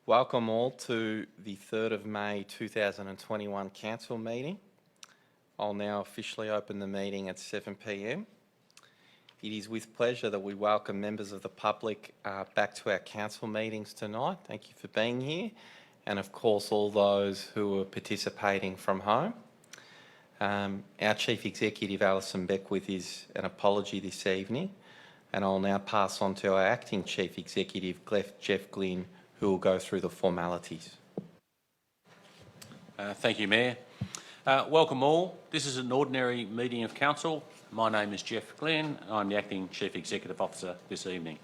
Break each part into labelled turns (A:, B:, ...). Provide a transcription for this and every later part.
A: Welcome all to the 3rd of May 2021 Council meeting. I'll now officially open the meeting at 7 p.m. It is with pleasure that we welcome members of the public back to our council meetings tonight. Thank you for being here, and of course all those who are participating from home. Our Chief Executive Alison Beckwith is an apology this evening, and I'll now pass on to our Acting Chief Executive, Jeff Glynn, who will go through the formalities.
B: Thank you, Mayor. Welcome all. This is an ordinary meeting of Council. My name is Jeff Glynn. I'm the Acting Chief Executive Officer this evening.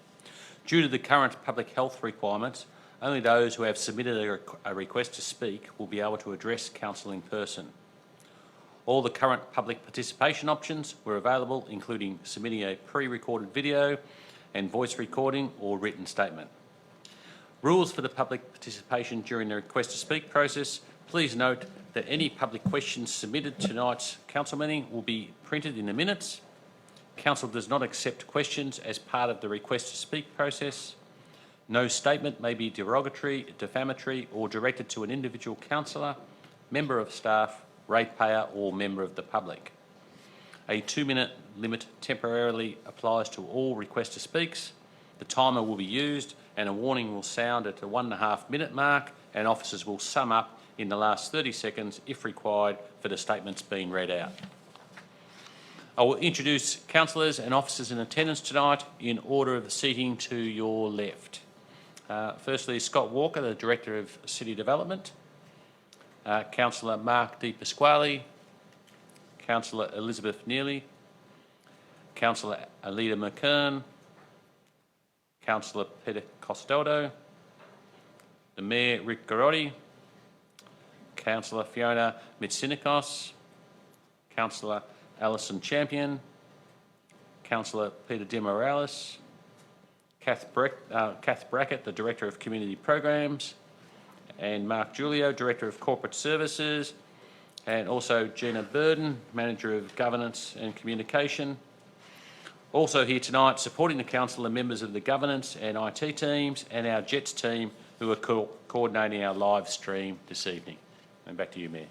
B: Due to the current public health requirements, only those who have submitted a request to speak will be able to address Council in person. All the current public participation options were available, including submitting a pre-recorded video and voice recording or written statement. Rules for the public participation during the request to speak process. Please note that any public questions submitted to tonight's council meeting will be printed in the minutes. Council does not accept questions as part of the request to speak process. No statement may be derogatory, defamatory or directed to an individual councillor, member of staff, ratepayer or member of the public. A 2-minute limit temporarily applies to all request to speaks. The timer will be used and a warning will sound at the 1.5-minute mark, and officers will sum up in the last 30 seconds if required for the statements being read out. I will introduce councillors and officers in attendance tonight in order of seating to your left. Firstly, Scott Walker, the Director of City Development, Councillor Mark Di Pasquale, Councillor Elizabeth Neely, Councillor Alida McKern, Councillor Peter Costello, the Mayor Rick Garotti, Councillor Fiona Mitsinikos, Councillor Alison Champion, Councillor Peter De Morales, Kath Brackett, the Director of Community Programs, and Mark Julio, Director of Corporate Services, and also Gina Burden, Manager of Governance and Communication. Also here tonight supporting the council are members of the governance and IT teams and our JETS team who are coordinating our live stream this evening. And back to you, Mayor.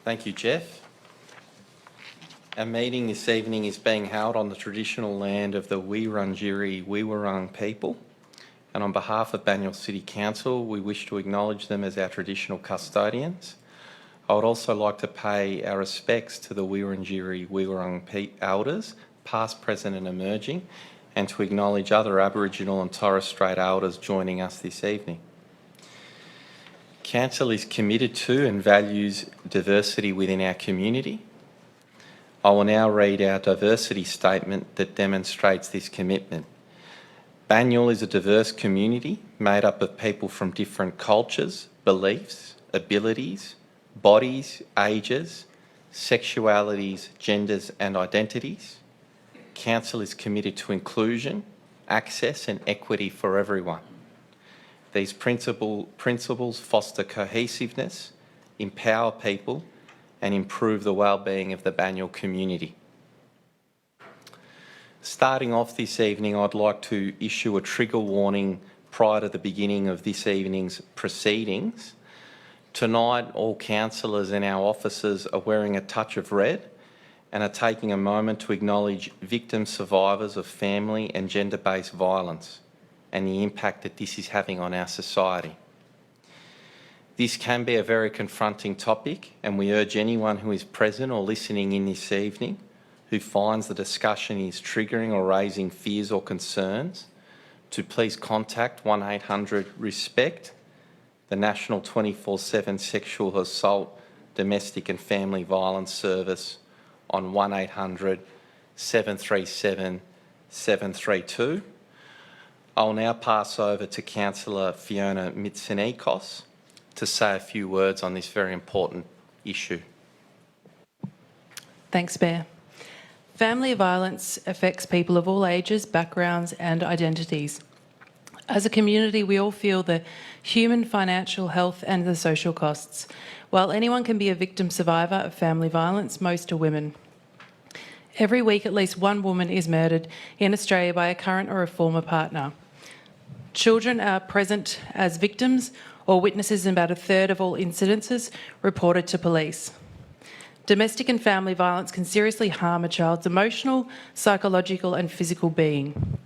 A: Thank you, Jeff. Our meeting this evening is being held on the traditional land of the Wurundjeri Woi-wurrung people, and on behalf of Banyule City Council, we wish to acknowledge them as our traditional custodians. I would also like to pay our respects to the Wurundjeri Woi-wurrung elders, past, present and emerging, and to acknowledge other Aboriginal and Torres Strait elders joining us this evening. Council is committed to and values diversity within our community. I will now read our diversity statement that demonstrates this commitment. Banyule is a diverse community made up of people from different cultures, beliefs, abilities, bodies, ages, sexualities, genders and identities. Council is committed to inclusion, access and equity for everyone. These principles foster cohesiveness, empower people and improve the well-being of the Banyule community. Starting off this evening, I'd like to issue a trigger warning prior to the beginning of this evening's proceedings. Tonight, all councillors and our officers are wearing a touch of red and are taking a moment to acknowledge victim survivors of family and gender-based violence and the impact that this is having on our society. This can be a very confronting topic, and we urge anyone who is present or listening in this evening who finds the discussion is triggering or raising fears or concerns to please contact 1800-RESPECT, the National 24/7 Sexual Assault, Domestic and Family Violence Service on 1800 737 732. I'll now pass over to Councillor Fiona Mitsinikos to say a few words on this very important issue.
C: Thanks, Mayor. Family violence affects people of all ages, backgrounds and identities. As a community, we all feel the human, financial, health and the social costs. While anyone can be a victim survivor of family violence, most are women. Every week, at least one woman is murdered in Australia by a current or a former partner. Children are present as victims or witnesses in about a third of all incidences reported to police. Domestic and family violence can seriously harm a child's emotional, psychological and physical being.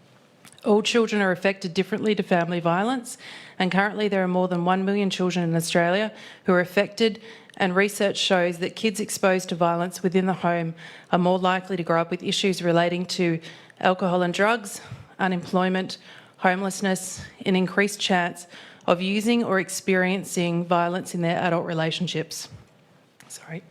C: All children are affected differently to family violence, and currently there are more than 1 million children in Australia who are affected, and research shows that kids exposed to violence within the home are more likely to grow up with issues relating to alcohol and drugs, unemployment, homelessness, an increased chance of using or experiencing violence in their adult relationships. Sorry.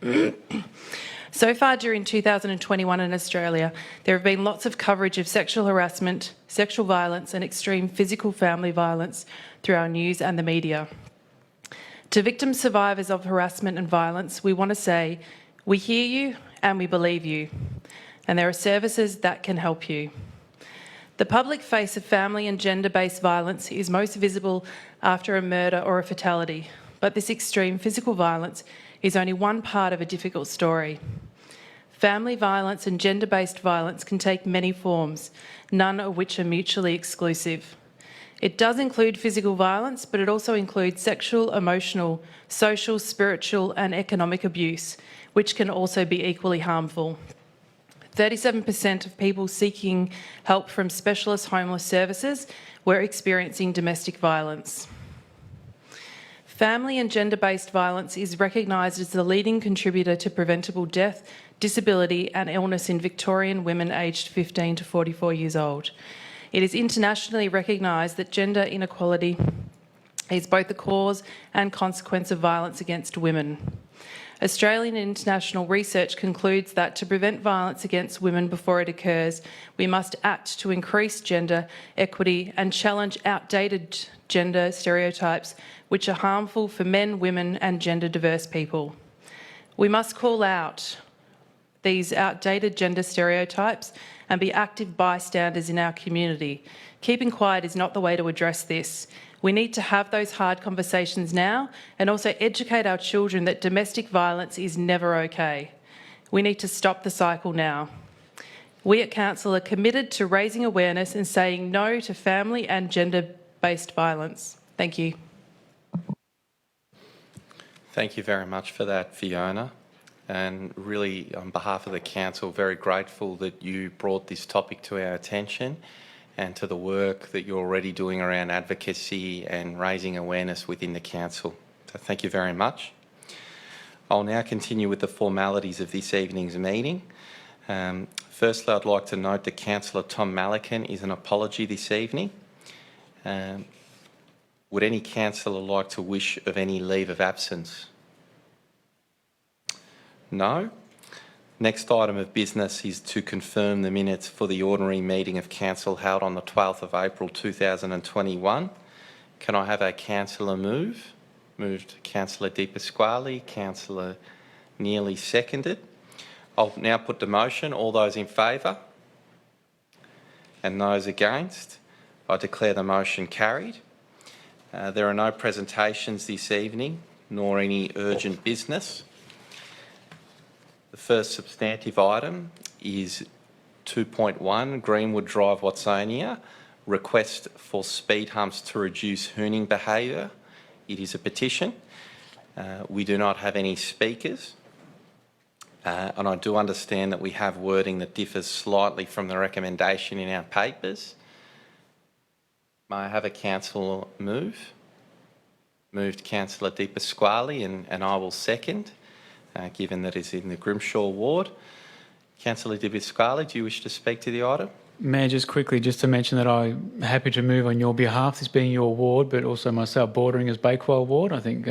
C: So far during 2021 in Australia, there have been lots of coverage of sexual harassment, sexual violence and extreme physical family violence through our news and the media. To victim survivors of harassment and violence, we want to say, we hear you and we believe you, and there are services that can help you. The public face of family and gender-based violence is most visible after a murder or a fatality, but this extreme physical violence is only one part of a difficult story. Family violence and gender-based violence can take many forms, none of which are mutually exclusive. It does include physical violence, but it also includes sexual, emotional, social, spiritual and economic abuse, which can also be equally harmful. 37% of people seeking help from specialist homeless services were experiencing domestic violence. Family and gender-based violence is recognised as the leading contributor to preventable death, disability and illness in Victorian women aged 15 to 44 years old. It is internationally recognised that gender inequality is both the cause and consequence of violence against women. Australian and international research concludes that to prevent violence against women before it occurs, we must act to increase gender equity and challenge outdated gender stereotypes which are harmful for men, women and gender diverse people. We must call out these outdated gender stereotypes and be active bystanders in our community. Keeping quiet is not the way to address this. We need to have those hard conversations now and also educate our children that domestic violence is never okay. We need to stop the cycle now. We at Council are committed to raising awareness and saying no to family and gender-based violence. Thank you.
A: Thank you very much for that, Fiona. And really, on behalf of the Council, very grateful that you brought this topic to our attention and to the work that you're already doing around advocacy and raising awareness within the Council. So thank you very much. I'll now continue with the formalities of this evening's meeting. Firstly, I'd like to note that Councillor Tom Malacan is an apology this evening. Would any councillor like to wish of any leave of absence? No. Next item of business is to confirm the minutes for the ordinary meeting of Council held on the 12th of April 2021. Can I have a councillor move? Moved Councillor Di Pasquale, Councillor Neely seconded. I'll now put the motion. All those in favour? And those against? I declare the motion carried. There are no presentations this evening, nor any urgent business. The first substantive item is 2.1, Greenwood Drive, Watsonia, request for speed humps to reduce hooning behaviour. It is a petition. We do not have any speakers. And I do understand that we have wording that differs slightly from the recommendation in our papers. May I have a councillor move? Moved Councillor Di Pasquale and I will second. Given that it's in the Grimshaw ward. Councillor Di Pasquale, do you wish to speak to the item?
D: Mayor, just quickly, just to mention that I'm happy to move on your behalf, this being your ward, but also myself bordering as Bakewell ward. I think,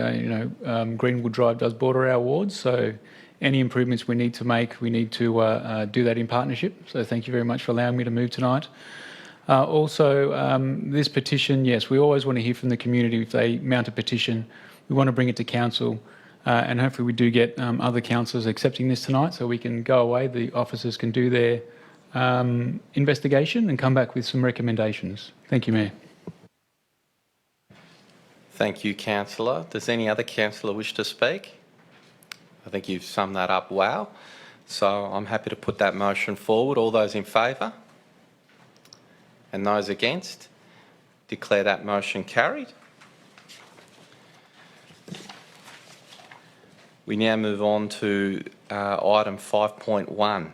D: Greenwood Drive does border our ward, so any improvements we need to make, we need to do that in partnership. So thank you very much for allowing me to move tonight. This petition, yes, we always want to hear from the community. If they mount a petition, we want to bring it to council. And hopefully we do get other councillors accepting this tonight so we can go away, the officers can do their investigation and come back with some recommendations. Thank you, Mayor.
A: Thank you, Councillor. Does any other councillor wish to speak? I think you've summed that up well. So I'm happy to put that motion forward. All those in favour? And those against? Declare that motion carried. We now move on to item 5.1,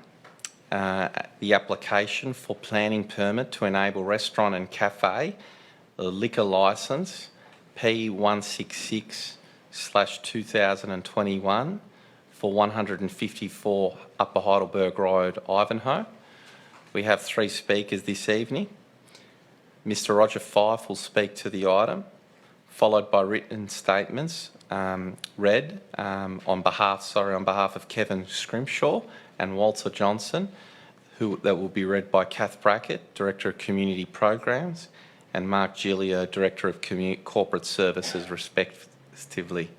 A: the application for planning permit to enable restaurant and cafe liquor licence P166/2021 for 154 Upper Heidelberg Road, Ivanhoe. We have 3 speakers this evening. Mr. Roger Fife will speak to the item, followed by written statements read on behalf of Kevin Scrimshaw and Walter Johnson, that will be read by Kath Brackett, Director of Community Programs, and Mark Gilio, Director of Corporate Services, respectively.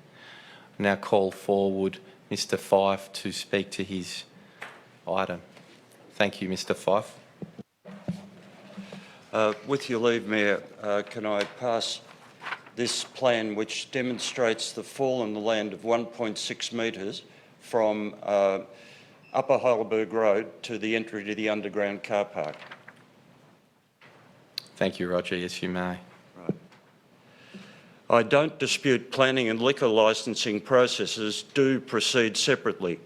A: I now call forward Mr. Fife to speak to his item. Thank you, Mr. Fife.
E: With your leave, Mayor, can I pass this plan which demonstrates the fall in the land of 1.6 metres from Upper Heidelberg Road to the entry to the underground car park?
A: Thank you, Roger. Yes, you may.
E: Right. I don't dispute planning and liquor licensing processes do proceed separately.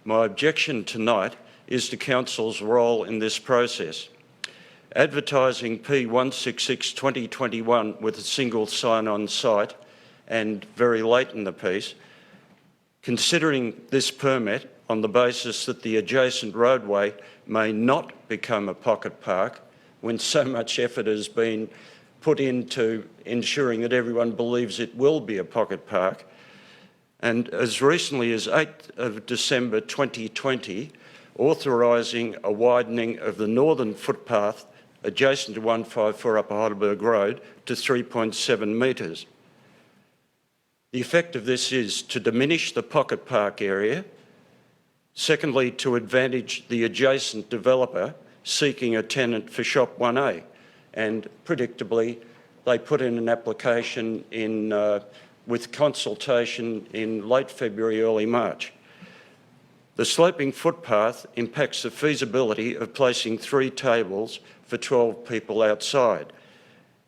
E: My objection tonight is to Council's role in this process. Advertising P166/2021 with a single sign on site and very late in the piece, considering this permit on the basis that the adjacent roadway may not become a pocket park when so much effort has been put into ensuring that everyone believes it will be a pocket park. And as recently as 8th of December 2020, authorising a widening of the northern footpath adjacent to 154 Upper Heidelberg Road to 3.7 metres. The effect of this is to diminish the pocket park area, secondly to advantage the adjacent developer seeking a tenant for Shop 1A, and predictably they put in an application with consultation in late February, early March. The sloping footpath impacts the feasibility of placing 3 tables for 12 people outside.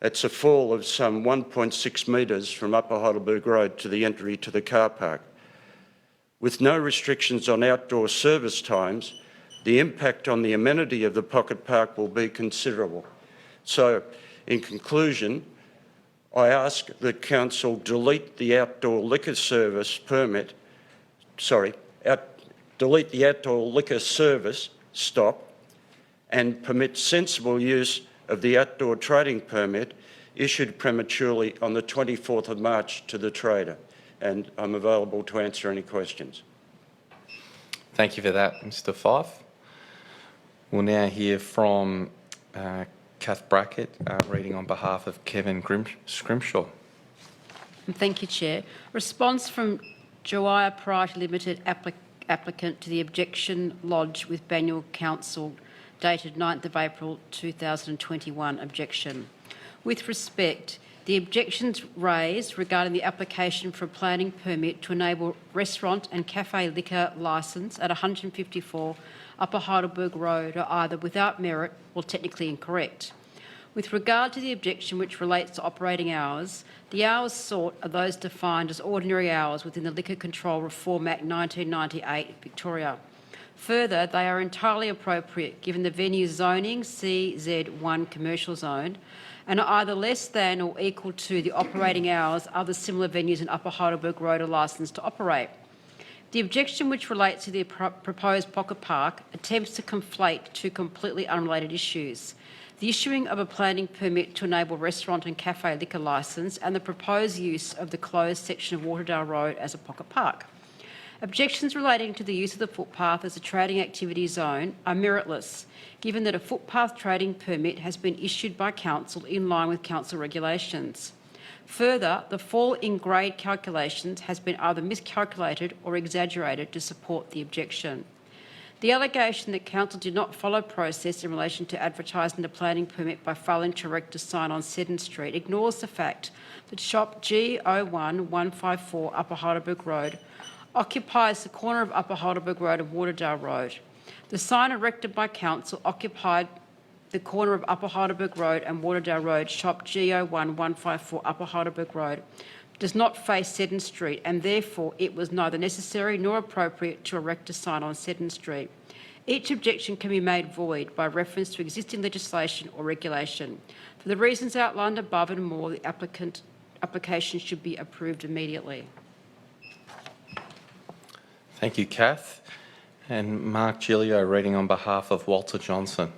E: It's a fall of some 1.6 metres from Upper Heidelberg Road to the entry to the car park. With no restrictions on outdoor service times, the impact on the amenity of the pocket park will be considerable. So, in conclusion, I ask that Council delete the outdoor liquor service permit, delete the outdoor liquor service stop and permit sensible use of the outdoor trading permit issued prematurely on the 24th of March to the trader. And I'm available to answer any questions.
A: Thank you for that, Mr. Fife. We'll now hear from Kath Brackett, reading on behalf of Kevin Scrimshaw.
F: Thank you, Chair. Response from Joia Priority Limited applicant to the objection lodged with Banyule Council dated 9th of April 2021. Objection. With respect, the objections raised regarding the application for a planning permit to enable restaurant and cafe liquor licence at 154 Upper Heidelberg Road are either without merit or technically incorrect. With regard to the objection which relates to operating hours, the hours sought are those defined as ordinary hours within the Liquor Control Reform Act 1998, Victoria. Further, they are entirely appropriate given the venue zoning CZ1 commercial zone and are either less than or equal to the operating hours other similar venues in Upper Heidelberg Road are licensed to operate. The objection which relates to the proposed pocket park attempts to conflate 2 completely unrelated issues: the issuing of a planning permit to enable restaurant and cafe liquor licence and the proposed use of the closed section of Waterdale Road as a pocket park. Objections relating to the use of the footpath as a trading activity zone are meritless, given that a footpath trading permit has been issued by Council in line with Council regulations. Further, the fall in grade calculations has been either miscalculated or exaggerated to support the objection. The allegation that Council did not follow process in relation to advertising the planning permit by failing to erect a sign on Seddon Street ignores the fact that Shop G01154 Upper Heidelberg Road occupies the corner of Upper Heidelberg Road and Waterdale Road. The sign erected by Council occupied the corner of Upper Heidelberg Road and Waterdale Road, shop G01154 Upper Heidelberg Road, does not face Seddon Street, and therefore it was neither necessary nor appropriate to erect a sign on Seddon Street. Each objection can be made void by reference to existing legislation or regulation. For the reasons outlined above and more, the application should be approved immediately.
A: Thank you, Kath. And Mark Gilio reading on behalf of Walter Johnson.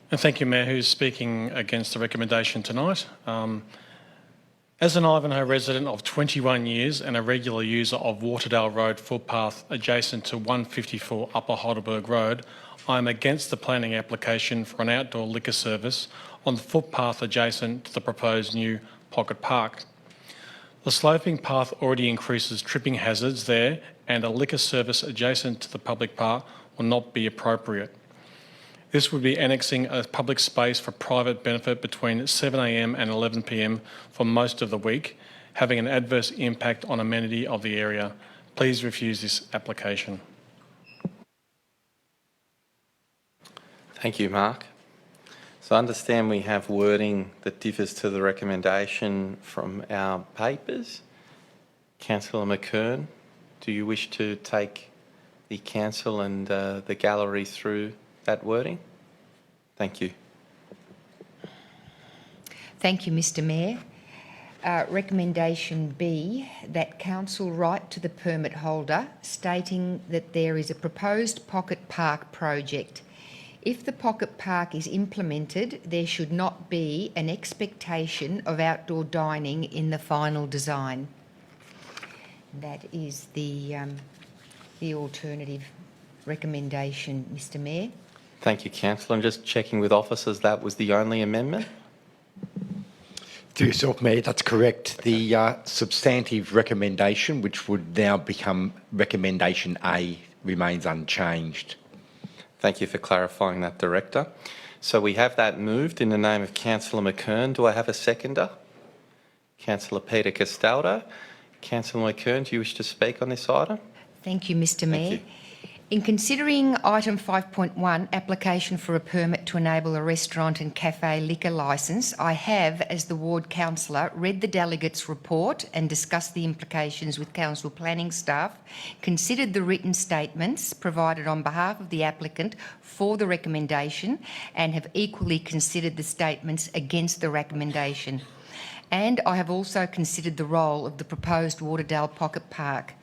G: And thank you, Mayor, who's speaking against the recommendation tonight. As an Ivanhoe resident of 21 years and a regular user of Waterdale Road footpath adjacent to 154 Upper Heidelberg Road, I am against the planning application for an outdoor liquor service on the footpath adjacent to the proposed new pocket park. The sloping path already increases tripping hazards there, and a liquor service adjacent to the public park will not be appropriate. This would be annexing a public space for private benefit between 7 a.m. and 11 p.m. for most of the week, having an adverse impact on amenity of the area. Please refuse this application.
A: Thank you, Mark. So I understand we have wording that differs to the recommendation from our papers. Councillor McKern, do you wish to take the council and the gallery through that wording? Thank you.
H: Thank you, Mr Mayor. Recommendation B, that council write to the permit holder stating that there is a proposed pocket park project. If the pocket park is implemented, there should not be an expectation of outdoor dining in the final design. That is the alternative recommendation, Mr Mayor.
A: Thank you, Councillor. I'm just checking with officers that was the only amendment.
I: To yourself, Mayor, that's correct. The substantive recommendation, which would now become recommendation A, remains unchanged.
A: Thank you for clarifying that, Director. So we have that moved in the name of Councillor McKern. Do I have a seconder? Councillor Peter Castaldo. Councillor McKern, do you wish to speak on this item?
H: Thank you, Mr Mayor.
A: Thank you.
H: In considering item 5.1, application for a permit to enable a restaurant and cafe liquor licence, I have, as the ward councillor, read the delegates' report and discussed the implications with council planning staff, considered the written statements provided on behalf of the applicant for the recommendation, and have equally considered the statements against the recommendation. And I have also considered the role of the proposed Waterdale Pocket Park.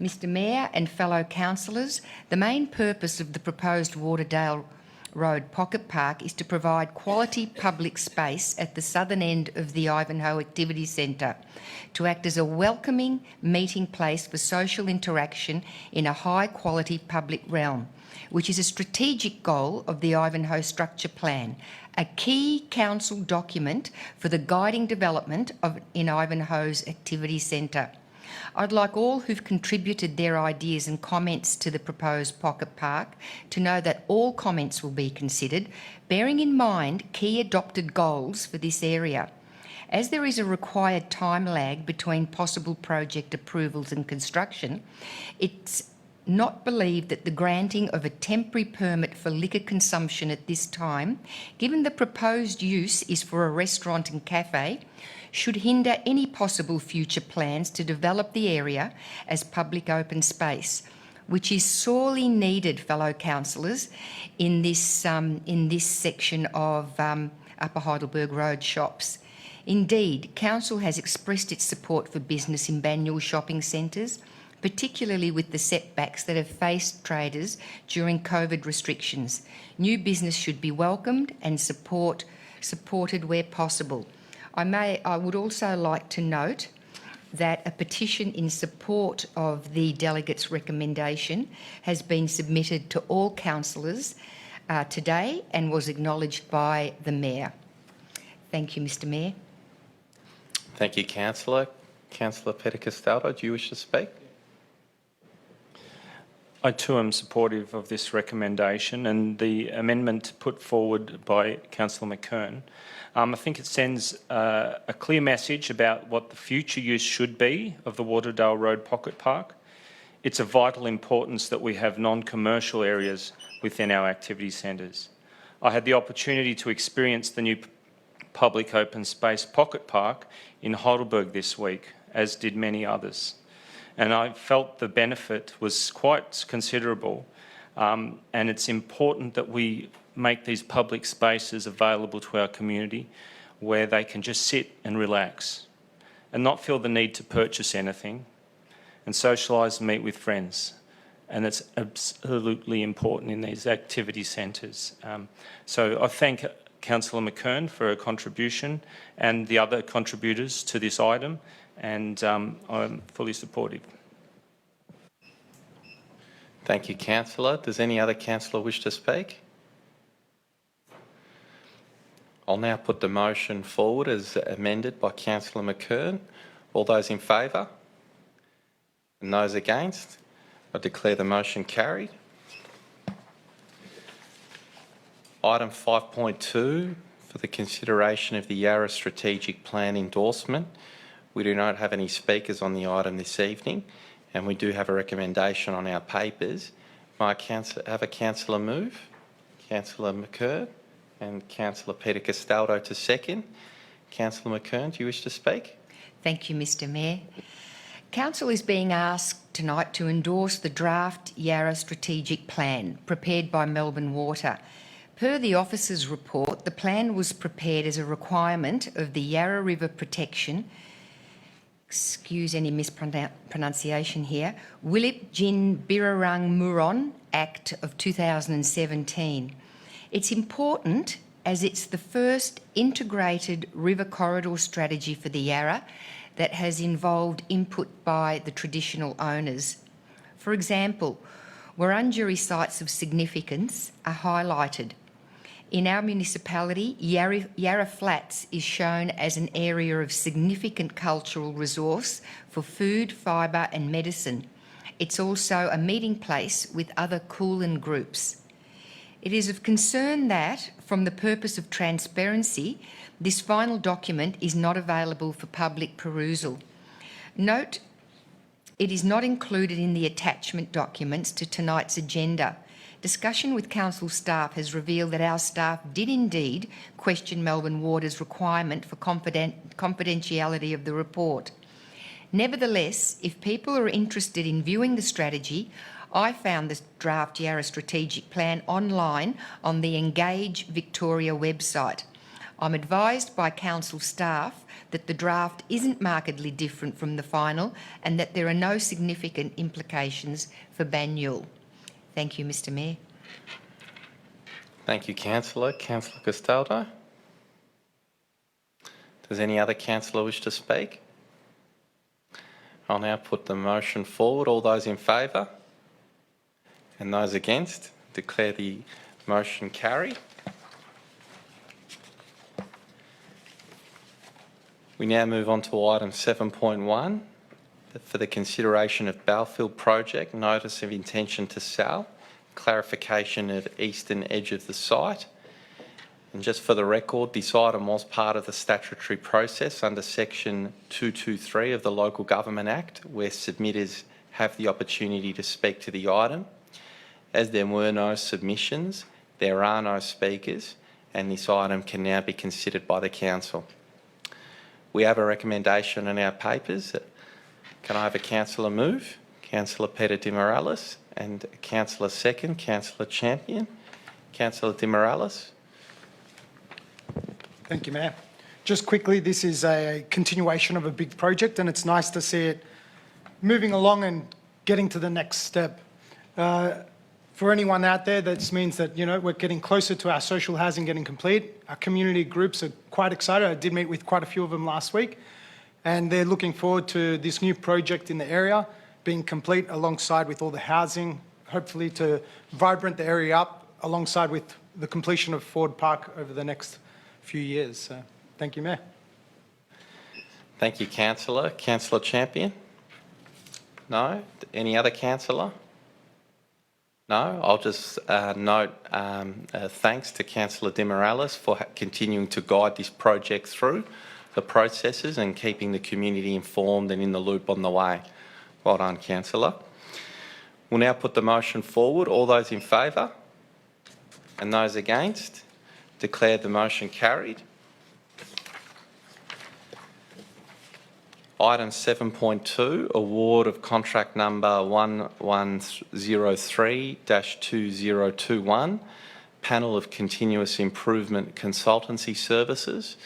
H: Mr Mayor and fellow councillors, the main purpose of the proposed Waterdale Road Pocket Park is to provide quality public space at the southern end of the Ivanhoe Activity Centre, to act as a welcoming meeting place for social interaction in a high-quality public realm, which is a strategic goal of the Ivanhoe Structure Plan, a key council document for the guiding development in Ivanhoe's Activity Centre. I'd like all who've contributed their ideas and comments to the proposed pocket park to know that all comments will be considered, bearing in mind key adopted goals for this area. As there is a required time lag between possible project approvals and construction, it's not believed that the granting of a temporary permit for liquor consumption at this time, given the proposed use is for a restaurant and cafe, should hinder any possible future plans to develop the area as public open space, which is sorely needed, fellow councillors, in this section of Upper Heidelberg Road shops. Indeed, council has expressed its support for business in Banyule shopping centres, particularly with the setbacks that have faced traders during COVID restrictions. New business should be welcomed and supported where possible. I would also like to note that a petition in support of the delegates' recommendation has been submitted to all councillors today and was acknowledged by the Mayor. Thank you, Mr Mayor.
A: Thank you, Councillor. Councillor Peter Castaldo, do you wish to speak?
J: I too am supportive of this recommendation and the amendment put forward by Councillor McKern. I think it sends a clear message about what the future use should be of the Waterdale Road Pocket Park. It's of vital importance that we have non-commercial areas within our activity centres. I had the opportunity to experience the new public open space pocket park in Heidelberg this week, as did many others. And I felt the benefit was quite considerable. And it's important that we make these public spaces available to our community where they can just sit and relax and not feel the need to purchase anything and socialise and meet with friends. And it's absolutely important in these activity centres. So I thank Councillor McKern for her contribution and the other contributors to this item, and I'm fully supportive.
A: Thank you, Councillor. Does any other councillor wish to speak? I'll now put the motion forward as amended by Councillor McKern. All those in favour? And those against? I declare the motion carried. Item 5.2 for the consideration of the Yarra Strategic Plan endorsement. We do not have any speakers on the item this evening, and we do have a recommendation on our papers. May I have a councillor move? Councillor McKern and Councillor Peter Castaldo to second. Councillor McKern, do you wish to speak?
H: Thank you, Mr Mayor. Council is being asked tonight to endorse the draft Yarra Strategic Plan prepared by Melbourne Water. Per the officer's report, the plan was prepared as a requirement of the Yarra River Protection, excuse any mispronunciation here, Willip Jin Birrarung Muron Act of 2017. It's important as it's the first integrated river corridor strategy for the Yarra that has involved input by the traditional owners. For example, Wurundjeri sites of significance are highlighted. In our municipality, Yarra Flats is shown as an area of significant cultural resource for food, fibre and medicine. It's also a meeting place with other Kulin groups. It is of concern that, from the purpose of transparency, this final document is not available for public perusal. Note, it is not included in the attachment documents to tonight's agenda. Discussion with council staff has revealed that our staff did indeed question Melbourne Water's requirement for confidentiality of the report. Nevertheless, if people are interested in viewing the strategy, I found the draft Yarra Strategic Plan online on the Engage Victoria website. I'm advised by council staff that the draft isn't markedly different from the final and that there are no significant implications for Banyule. Thank you, Mr Mayor.
A: Thank you, Councillor. Councillor Castaldo? Does any other councillor wish to speak? I'll now put the motion forward. All those in favour? And those against? Declare the motion carried. We now move on to item 7.1 for the consideration of Belfield Project, Notice of Intention to Sell, clarification of eastern edge of the site. And just for the record, this item was part of the statutory process under section 223 of the Local Government Act, where submitters have the opportunity to speak to the item. As there were no submissions, there are no speakers, and this item can now be considered by the Council. We have a recommendation in our papers. Can I have a councillor move? Councillor Peter de Morales, and a councillor second, Councillor Champion. Councillor de Morales.
K: Thank you, Mayor. Just quickly, this is a continuation of a big project, and it's nice to see it moving along and getting to the next step. For anyone out there, this means that, you know, we're getting closer to our social housing getting complete. Our community groups are quite excited. I did meet with quite a few of them last week, and they're looking forward to this new project in the area being complete alongside with all the housing, hopefully to vibrant the area up alongside with the completion of Ford Park over the next few years. So, thank you, Mayor.
A: Thank you, Councillor. Councillor Champion? No? Any other councillor? No? I'll just note thanks to Councillor de Morales for continuing to guide this project through the processes and keeping the community informed and in the loop on the way. Well done, Councillor. We'll now put the motion forward. All those in favour? And those against? Declare the motion carried. Item 7.2, award of contract number 1103-2021, panel of continuous improvement consultancy services.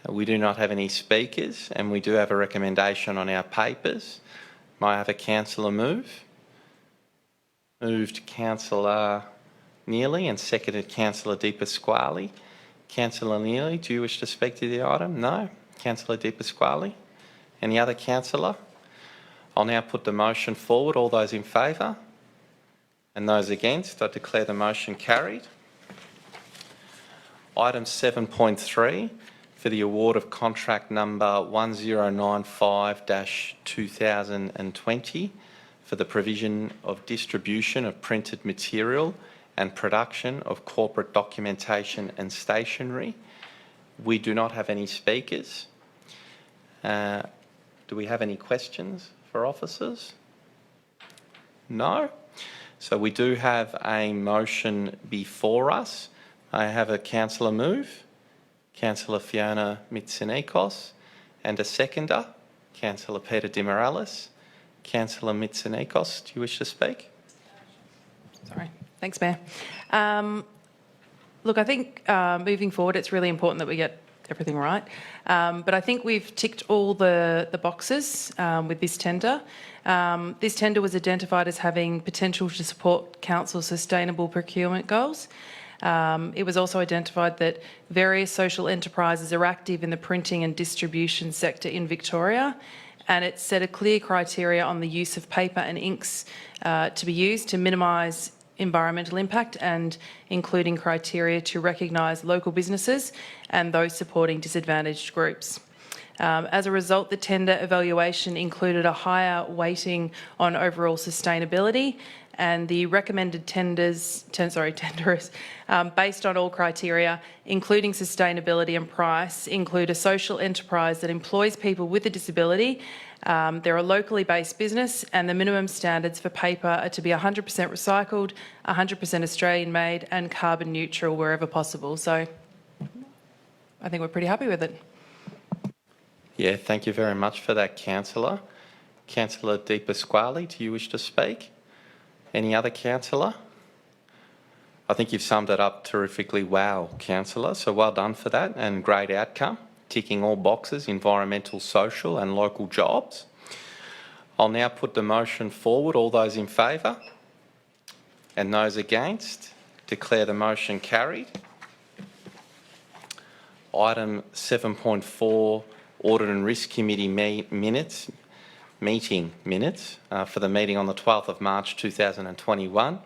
A: We do not have any speakers and we do have a recommendation on our papers. May I have a councillor move? Moved Councillor Neely and seconded Councillor De Pasquale. Councillor Neely, do you wish to speak to the item? No. Councillor De Pasquale? Any other councillor? I'll now put the motion forward. All those in favour? And those against? I declare the motion carried. Item 7.3 for the award of contract number 1095-2020 for the provision of distribution of printed material and production of corporate documentation and stationery. We do not have any speakers. Do we have any questions for officers? No. So we do have a motion before us. I have a councillor move, Councillor Fiona Mitsonikos, and a seconder, Councillor Peter De Morales. Councillor Mitsonikos, do you wish to speak?
C: Sorry. Thanks, Mayor. Look, I think moving forward, it's really important that we get everything right. But I think we've ticked all the boxes with this tender. This tender was identified as having potential to support council's sustainable procurement goals. It was also identified that various social enterprises are active in the printing and distribution sector in Victoria, and it set a clear criteria on the use of paper and inks to be used to minimise environmental impact, and including criteria to recognise local businesses and those supporting disadvantaged groups. As a result, the tender evaluation included a higher weighting on overall sustainability, and the recommended tenderers, based on all criteria, including sustainability and price, include a social enterprise that employs people with a disability. They're a locally based business, and the minimum standards for paper are to be 100% recycled, 100% Australian made, and carbon neutral wherever possible. So I think we're pretty happy with it.
A: Yeah, thank you very much for that, councillor. Councillor De Pasquale, do you wish to speak? Any other councillor? I think you've summed it up terrifically well, councillor, so well done for that and great outcome, ticking all boxes, environmental, social and local jobs. I'll now put the motion forward. All those in favour? And those against? Declare the motion carried. Item 7.4, Audit and Risk Committee meeting minutes for the meeting on the 12th of March 2021.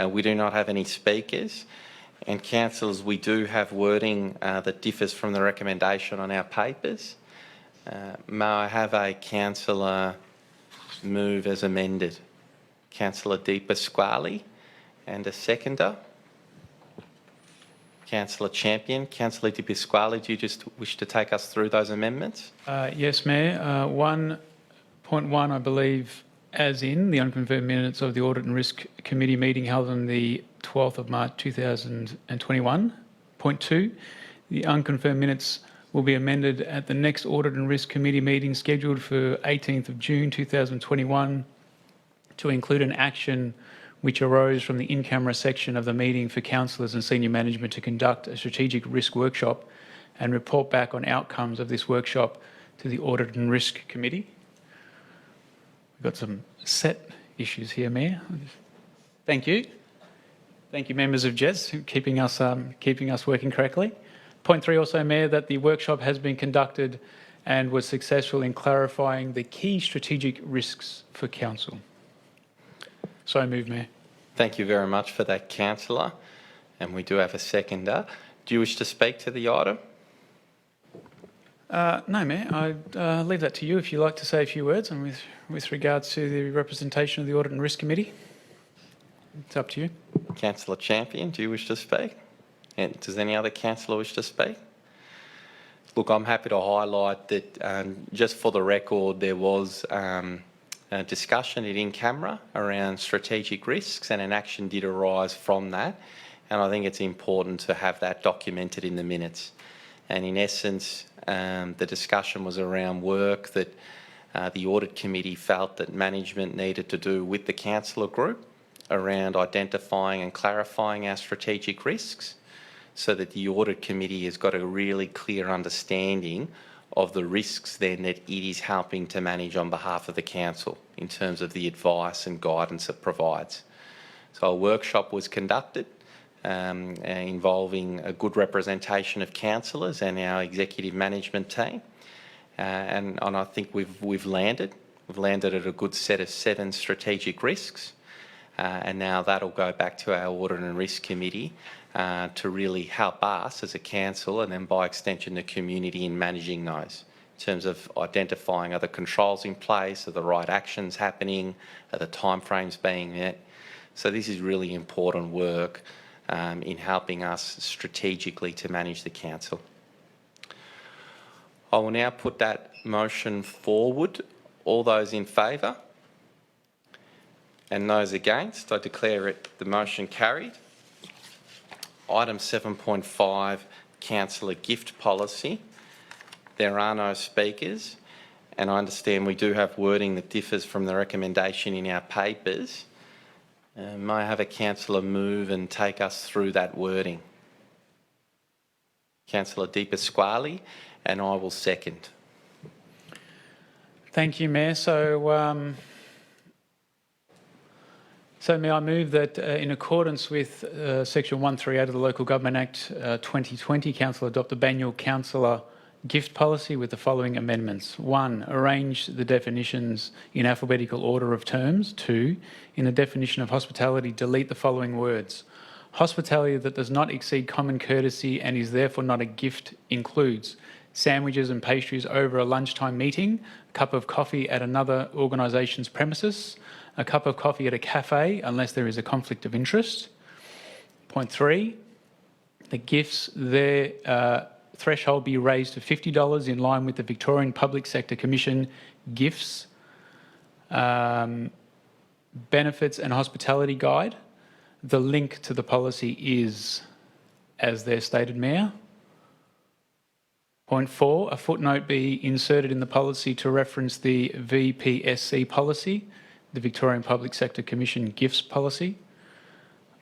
A: We do not have any speakers. And councillors, we do have wording that differs from the recommendation on our papers. May I have a councillor move as amended? Councillor De Pasquale, and a seconder? Councillor Champion. Councillor De Pasquale, do you just wish to take us through those amendments?
D: Yes, Mayor. 1.1, I believe, as in the unconfirmed minutes of the Audit and Risk Committee meeting held on the 12th of March 2021. Point 2, the unconfirmed minutes will be amended at the next Audit and Risk Committee meeting scheduled for 18th of June 2021 to include an action which arose from the in-camera section of the meeting for councillors and senior management to conduct a strategic risk workshop and report back on outcomes of this workshop to the Audit and Risk Committee. We've got some set issues here, Mayor. Thank you. Thank you, members of JES, for keeping us working correctly. Point 3 also, Mayor, that the workshop has been conducted and was successful in clarifying the key strategic risks for council. So move, Mayor.
A: Thank you very much for that, councillor. And we do have a seconder. Do you wish to speak to the item?
D: No, Mayor. I'd leave that to you if you'd like to say a few words and with regards to the representation of the Audit and Risk Committee. It's up to you.
A: Councillor Champion, do you wish to speak? And does any other councillor wish to speak? Look, I'm happy to highlight that just for the record, there was a discussion in camera around strategic risks, and an action did arise from that. and I think it's important to have that documented in the minutes. And in essence, the discussion was around work that the Audit Committee felt that management needed to do with the councillor group around identifying and clarifying our strategic risks, so that the Audit Committee has got a really clear understanding of the risks then that it is helping to manage on behalf of the council in terms of the advice and guidance it provides. So a workshop was conducted involving a good representation of councillors and our executive management team, and I think we've landed at a good set of 7 strategic risks, and now that'll go back to our Audit and Risk Committee to really help us as a council, and then by extension the community, in managing those in terms of identifying are the controls in place, are the right actions happening, are the timeframes being met. So this is really important work in helping us strategically to manage the council. I will now put that motion forward. All those in favour? And those against? I declare the motion carried. Item 7.5, Councillor Gift Policy. There are no speakers, and I understand we do have wording that differs from the recommendation in our papers. May I have a councillor move and take us through that wording? Councillor De Pasquale, and I will second.
D: Thank you, Mayor. So may I move that in accordance with Section 138 of the Local Government Act 2020, Council adopt the annual councillor gift policy with the following amendments. 1, arrange the definitions in alphabetical order of terms. 2, in the definition of hospitality, delete the following words. Hospitality that does not exceed common courtesy and is therefore not a gift includes sandwiches and pastries over a lunchtime meeting, a cup of coffee at another organisation's premises, a cup of coffee at a cafe unless there is a conflict of interest. Point 3, the gifts there threshold be raised to $50 in line with the Victorian Public Sector Commission Gifts, Benefits and Hospitality Guide. The link to the policy is as there stated, Mayor. Point 4, a footnote be inserted in the policy to reference the VPSC policy, the Victorian Public Sector Commission Gifts Policy.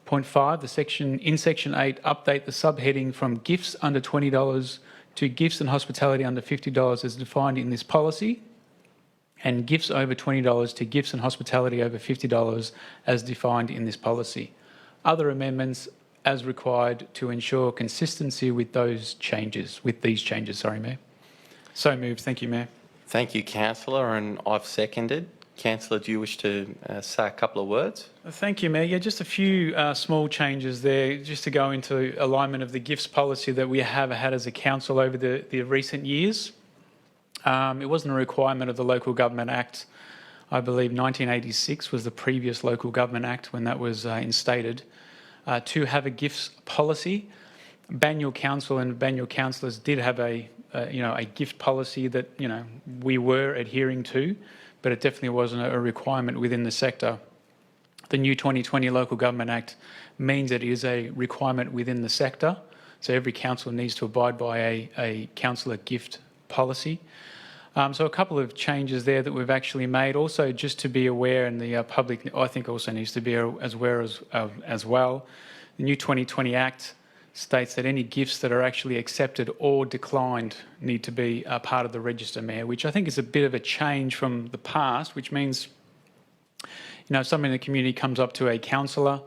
D: Point 5, in Section 8, update the subheading from gifts under $20 to gifts and hospitality under $50 as defined in this policy, and gifts over $20 to gifts and hospitality over $50 as defined in this policy. Other amendments as required to ensure consistency with these changes, Mayor. So moved. Thank you, Mayor.
A: Thank you, Councillor, and I've seconded. Councillor, do you wish to say a couple of words?
D: Thank you, Mayor. Yeah, just a few small changes there, just to go into alignment of the gifts policy that we have had as a council over the recent years. It wasn't a requirement of the Local Government Act. I believe 1986 was the previous Local Government Act when that was instated, to have a gifts policy. Banyule Council and Banyule councillors did have a gift policy that we were adhering to, but it definitely wasn't a requirement within the sector. The new 2020 Local Government Act means it is a requirement within the sector, so every council needs to abide by a councillor gift policy. So a couple of changes there that we've actually made. Also, just to be aware, and the public, I think, also needs to be aware as well. The new 2020 Act states that any gifts that are actually accepted or declined need to be a part of the register, Mayor, which I think is a bit of a change from the past, which means, if somebody in the community comes up to a councillor,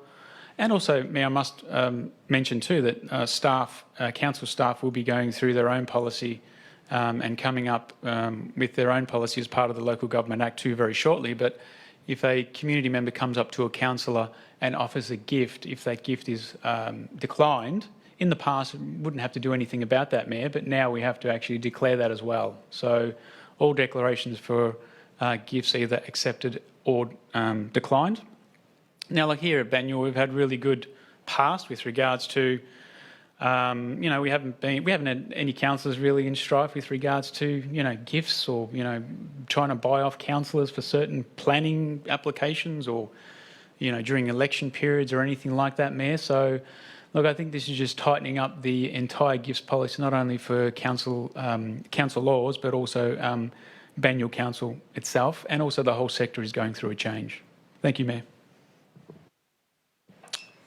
D: and also, Mayor, I must mention too that council staff will be going through their own policy and coming up with their own policy as part of the Local Government Act too very shortly. But if a community member comes up to a councillor and offers a gift, if that gift is declined, in the past, we wouldn't have to do anything about that, Mayor, but now we have to actually declare that as well. So all declarations for gifts either accepted or declined. Now, like here at Banyule, we've had really good past with regards to, we haven't had any councillors really in strife with regards to, gifts or, trying to buy off councillors for certain planning applications or, during election periods or anything like that, Mayor. So Look, I think this is just tightening up the entire gifts policy, not only for council laws, but also Banyule Council itself, and also the whole sector is going through a change. Thank you, Mayor.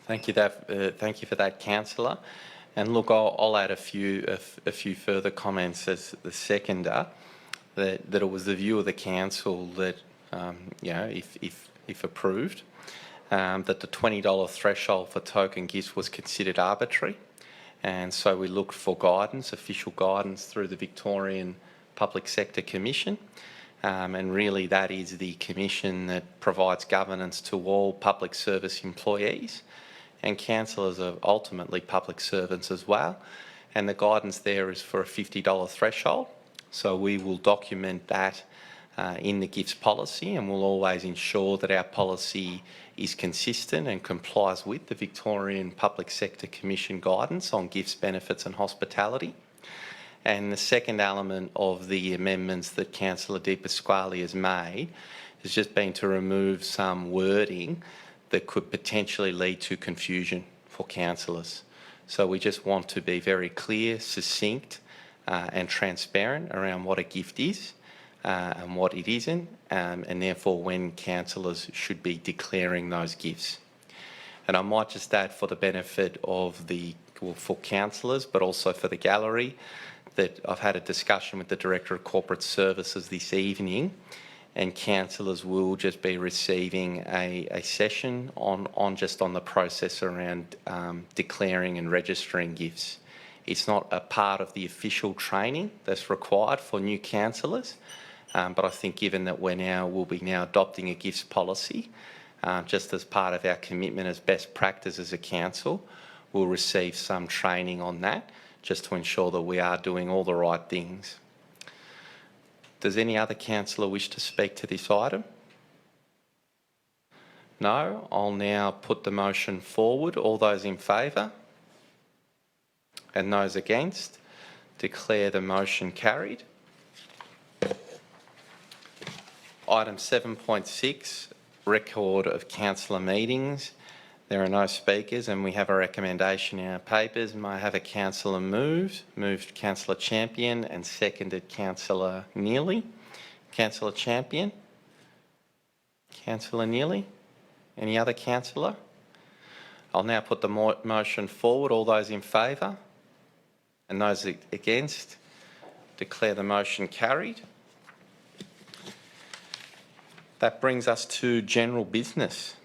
A: Thank you for that, Councillor. And look, I'll add a few further comments as the seconder. That it was the view of the council that if approved, that the $20 threshold for token gifts was considered arbitrary, and so we looked for guidance, official guidance through the Victorian Public Sector Commission, and really that is the commission that provides governance to all public service employees, and councillors are ultimately public servants as well, and the guidance there is for a $50 threshold. So we will document that in the gifts policy, and we'll always ensure that our policy is consistent and complies with the Victorian Public Sector Commission guidance on gifts, benefits and hospitality. And the second element of the amendments that Councillor Di Pasquale has made has just been to remove some wording that could potentially lead to confusion for councillors. So we just want to be very clear, succinct and transparent around what a gift is and what it isn't, and therefore when councillors should be declaring those gifts. And I might just add, for the benefit of for councillors, but also for the gallery, that I've had a discussion with the Director of Corporate Services this evening, and councillors will just be receiving a session on the process around declaring and registering gifts. It's not a part of the official training that's required for new councillors, but I think given that we'll be now adopting a gifts policy, just as part of our commitment as best practice as a council, we'll receive some training on that, just to ensure that we are doing all the right things. Does any other councillor wish to speak to this item? No? I'll now put the motion forward. All those in favour? And those against? Declare the motion carried. Item 7.6, record of councillor meetings. There are no speakers and we have a recommendation in our papers. May I have a councillor moved? Moved Councillor Champion and seconded Councillor Neely. Councillor Champion? Councillor Neely? Any other councillor? I'll now put the motion forward. All those in favour? And those against? Declare the motion carried. That brings us to general business.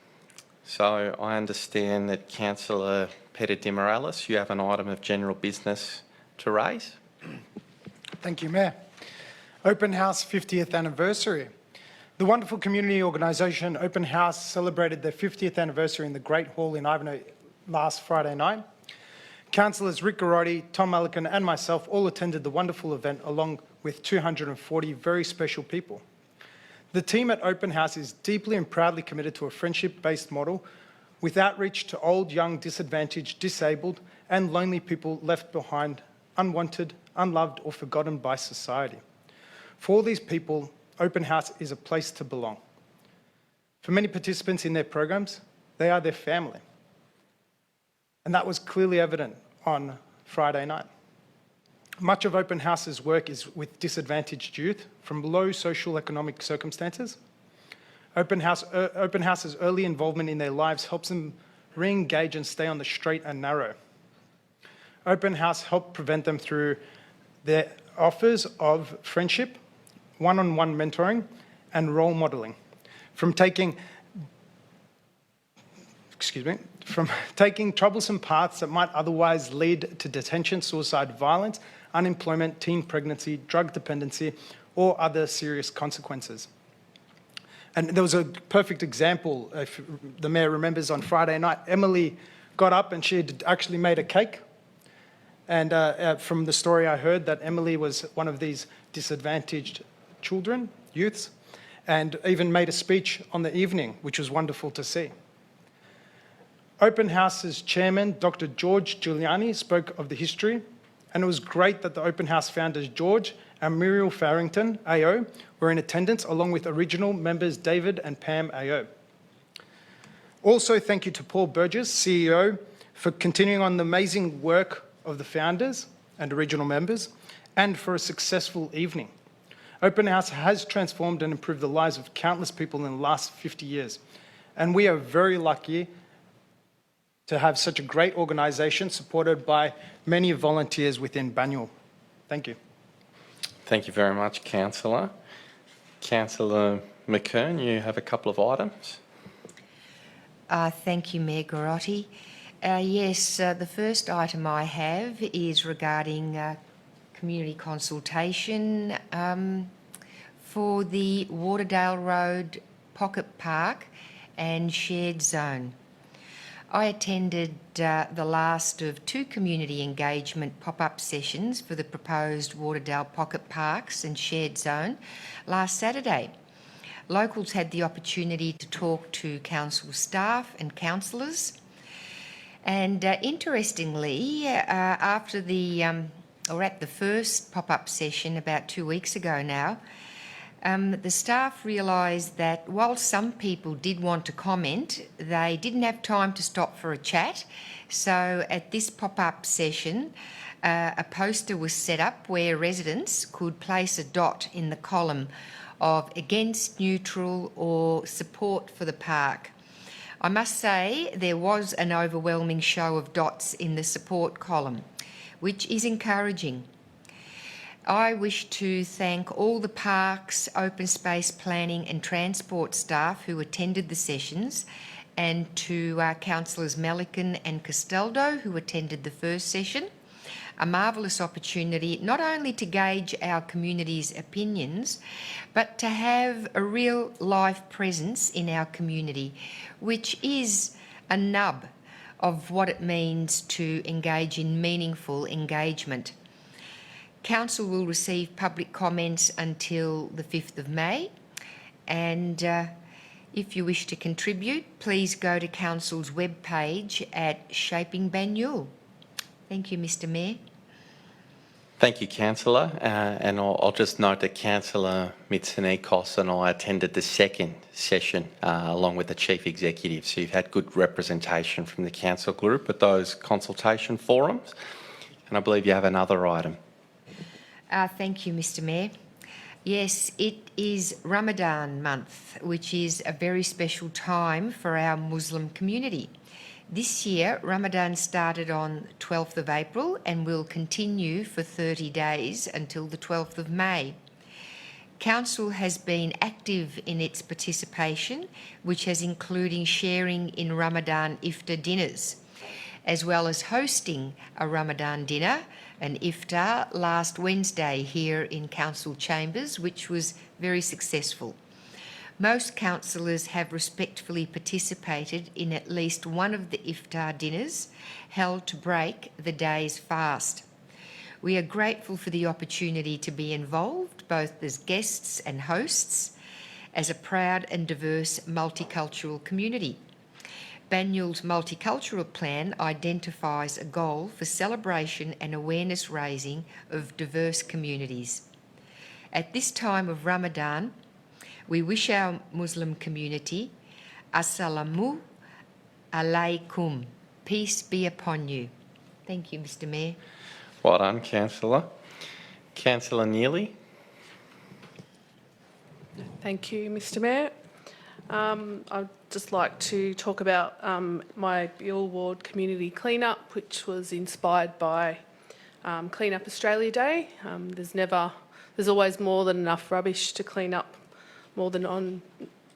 A: So I understand that Councillor Peter de Morales, you have an item of general business to raise.
K: Thank you, Mayor. Open House 50th anniversary. The wonderful community organisation Open House celebrated their 50th anniversary in the Great Hall in Ivanhoe last Friday night. Councillors Rick Garotti, Tom Mullican and myself all attended the wonderful event along with 240 very special people. The team at Open House is deeply and proudly committed to a friendship-based model with outreach to old, young, disadvantaged, disabled and lonely people left behind, unwanted, unloved or forgotten by society. For all these people, Open House is a place to belong. For many participants in their programs, they are their family. And that was clearly evident on Friday night. Much of Open House's work is with disadvantaged youth from low social economic circumstances. Open House's early involvement in their lives helps them re-engage and stay on the straight and narrow. Open House helped prevent them through their offers of friendship, one-on-one mentoring and role modelling, from taking troublesome paths that might otherwise lead to detention, suicide, violence, unemployment, teen pregnancy, drug dependency, or other serious consequences. And there was a perfect example, if the Mayor remembers, on Friday night. Emily got up and she had actually made a cake. And from the story I heard, that Emily was one of these disadvantaged children, youths, and even made a speech on the evening, which was wonderful to see. Open House's chairman, Dr. George Giuliani, spoke of the history, and it was great that the Open House founders, George and Muriel Farrington, AO, were in attendance, along with original members David and Pam AO. Also, thank you to Paul Burgess, CEO, for continuing on the amazing work of the founders and original members, and for a successful evening. Open House has transformed and improved the lives of countless people in the last 50 years, and we are very lucky to have such a great organisation supported by many volunteers within Banyule. Thank you.
A: Thank you very much, Councillor. Councillor McKern, you have a couple of items.
H: Thank you, Mayor Garotti. Yes, the first item I have is regarding community consultation for the Waterdale Road Pocket Park and Shared Zone. I attended the last of 2 community engagement pop-up sessions for the proposed Waterdale Pocket Parks and Shared Zone last Saturday. Locals had the opportunity to talk to council staff and councillors. And interestingly, after the, at the first pop-up session about 2 weeks ago now, the staff realised that while some people did want to comment, they didn't have time to stop for a chat. So at this pop-up session, a poster was set up where residents could place a dot in the column of against, neutral or support for the park. I must say there was an overwhelming show of dots in the support column, which is encouraging. I wish to thank all the parks, open space planning and transport staff who attended the sessions, and to Councillors Melican and Castaldo who attended the first session. A marvellous opportunity not only to gauge our community's opinions, but to have a real live presence in our community, which is a nub of what it means to engage in meaningful engagement. Council will receive public comments until the 5th of May, and if you wish to contribute, please go to Council's webpage at Shaping Banyule. Thank you, Mr Mayor.
A: Thank you, Councillor. And I'll just note that Councillor Mitsonikos and I attended the second session along with the Chief Executive. So you've had good representation from the Council group at those consultation forums. And I believe you have another item.
H: Thank you, Mr Mayor. Yes, it is Ramadan month, which is a very special time for our Muslim community. This year, Ramadan started on 12th of April and will continue for 30 days until the 12th of May. Council has been active in its participation, which has including sharing in Ramadan iftar dinners, as well as hosting a Ramadan dinner, an iftar, last Wednesday here in Council Chambers, which was very successful. Most councillors have respectfully participated in at least one of the iftar dinners held to break the day's fast. We are grateful for the opportunity to be involved, both as guests and hosts, as a proud and diverse multicultural community. Banyule's multicultural plan identifies a goal for celebration and awareness raising of diverse communities. At this time of Ramadan, we wish our Muslim community, Assalamu alaikum, peace be upon you. Thank you, Mr Mayor.
A: Well done, Councillor. Councillor Neely.
L: Thank you, Mr Mayor. I'd just like to talk about my Beale Ward community clean-up, which was inspired by Clean Up Australia Day. There's always more than enough rubbish to clean up,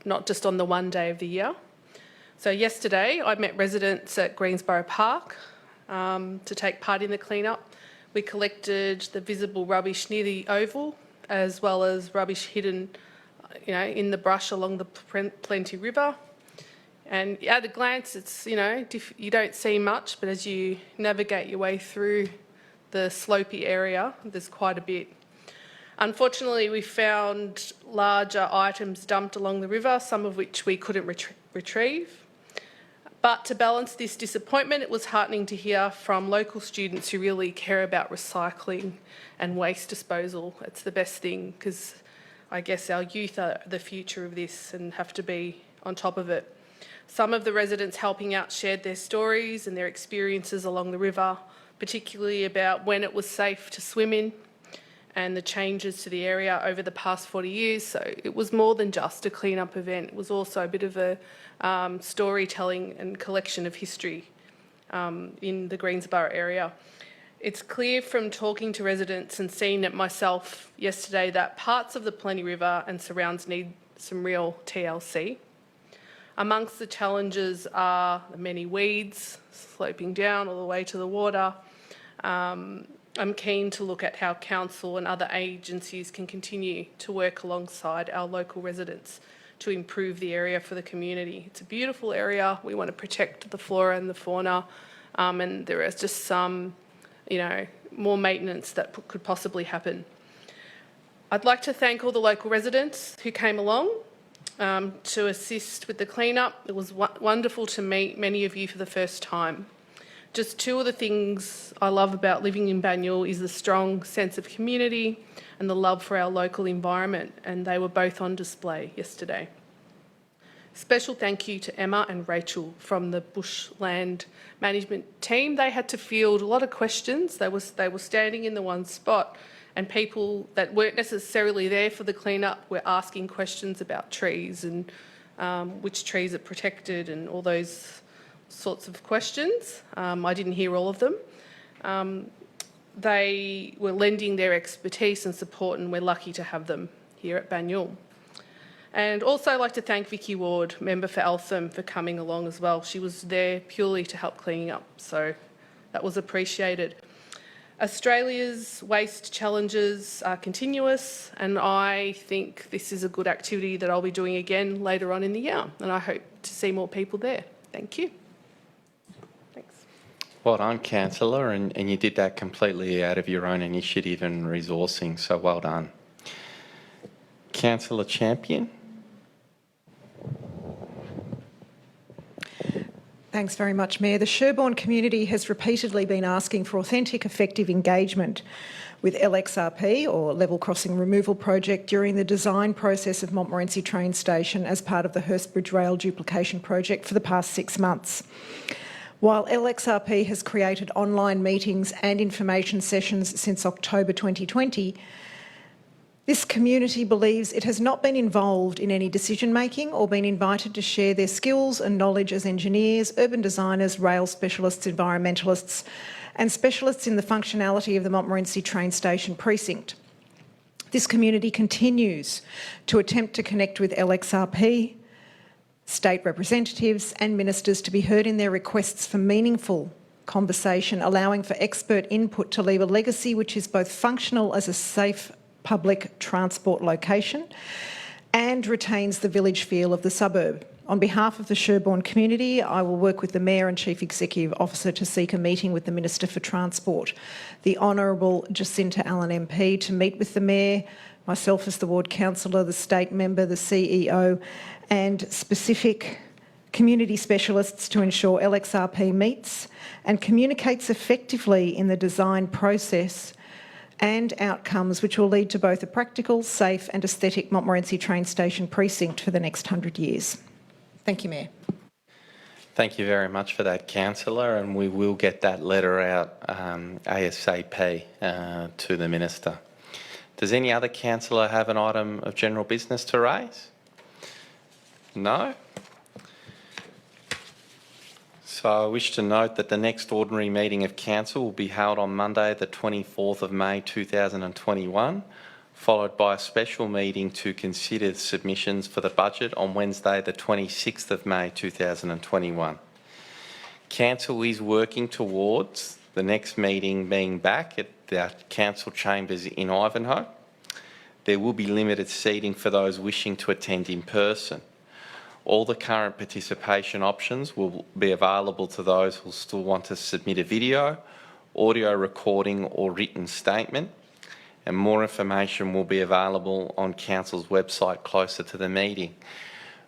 L: not just on the one day of the year. So yesterday I met residents at Greensborough Park to take part in the clean-up. We collected the visible rubbish near the oval, as well as rubbish hidden in the brush along the Plenty River. And at a glance, it's, you don't see much, but as you navigate your way through the slopey area, there's quite a bit. Unfortunately, we found larger items dumped along the river, some of which we couldn't retrieve. But to balance this disappointment, it was heartening to hear from local students who really care about recycling and waste disposal. It's the best thing, because I guess our youth are the future of this and have to be on top of it. Some of the residents helping out shared their stories and their experiences along the river, particularly about when it was safe to swim in and the changes to the area over the past 40 years. So it was more than just a clean-up event. It was also a bit of a storytelling and collection of history in the Greensboro area. It's clear from talking to residents and seeing it myself yesterday that parts of the Plenty River and surrounds need some real TLC. Amongst the challenges are the many weeds sloping down all the way to the water. I'm keen to look at how council and other agencies can continue to work alongside our local residents to improve the area for the community. It's a beautiful area. We want to protect the flora and the fauna, and there is just some, more maintenance that could possibly happen. I'd like to thank all the local residents who came along to assist with the clean-up. It was wonderful to meet many of you for the first time. Just two of the things I love about living in Banyule is the strong sense of community and the love for our local environment, and they were both on display yesterday. Special thank you to Emma and Rachel from the Bushland Management team. They had to field a lot of questions. They were standing in the one spot, and people that weren't necessarily there for the clean-up were asking questions about trees and which trees are protected and all those sorts of questions. I didn't hear all of them. They were lending their expertise and support, and we're lucky to have them here at Banyule. And also I'd like to thank Vicky Ward, member for Eltham, for coming along as well. She was there purely to help cleaning up, so that was appreciated. Australia's waste challenges are continuous, and I think this is a good activity that I'll be doing again later on in the year, and I hope to see more people there. Thank you. Thanks.
A: Well done, Councillor, and you did that completely out of your own initiative and resourcing, so well done. Councillor Champion.
M: Thanks very much, Mayor. The Sherborne community has repeatedly been asking for authentic, effective engagement with LXRP, or Level Crossing Removal Project, during the design process of Montmorency Train Station as part of the Hurstbridge Rail Duplication Project for the past 6 months. While LXRP has created online meetings and information sessions since October 2020, this community believes it has not been involved in any decision-making or been invited to share their skills and knowledge as engineers, urban designers, rail specialists, environmentalists, and specialists in the functionality of the Montmorency Train Station precinct. This community continues to attempt to connect with LXRP, state representatives and ministers to be heard in their requests for meaningful conversation, allowing for expert input to leave a legacy which is both functional as a safe public transport location and retains the village feel of the suburb. On behalf of the Sherborne community, I will work with the Mayor and Chief Executive Officer to seek a meeting with the Minister for Transport, the Honourable Jacinta Allen MP, to meet with the Mayor, myself as the Ward Councillor, the State Member, the CEO, and specific community specialists to ensure LXRP meets and communicates effectively in the design process and outcomes which will lead to both a practical, safe and aesthetic Montmorency Train Station precinct for the next 100 years. Thank you, Mayor.
A: Thank you very much for that, Councillor, and we will get that letter out ASAP to the Minister. Does any other councillor have an item of general business to raise? No? So I wish to note that the next ordinary meeting of Council will be held on Monday the 24th of May 2021, followed by a special meeting to consider submissions for the budget on Wednesday the 26th of May 2021. Council is working towards the next meeting being back at the Council Chambers in Ivanhoe. There will be limited seating for those wishing to attend in person. All the current participation options will be available to those who still want to submit a video, audio recording or written statement, and more information will be available on Council's website closer to the meeting.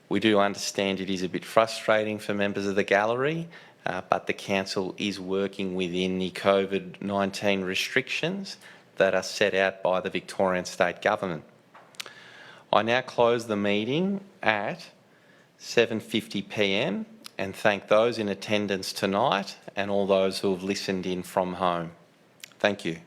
A: We do understand it is a bit frustrating for members of the gallery, but the Council is working within the COVID-19 restrictions that are set out by the Victorian State Government. I now close the meeting at 7:50 p.m. and thank those in attendance tonight and all those who have listened in from home. Thank you.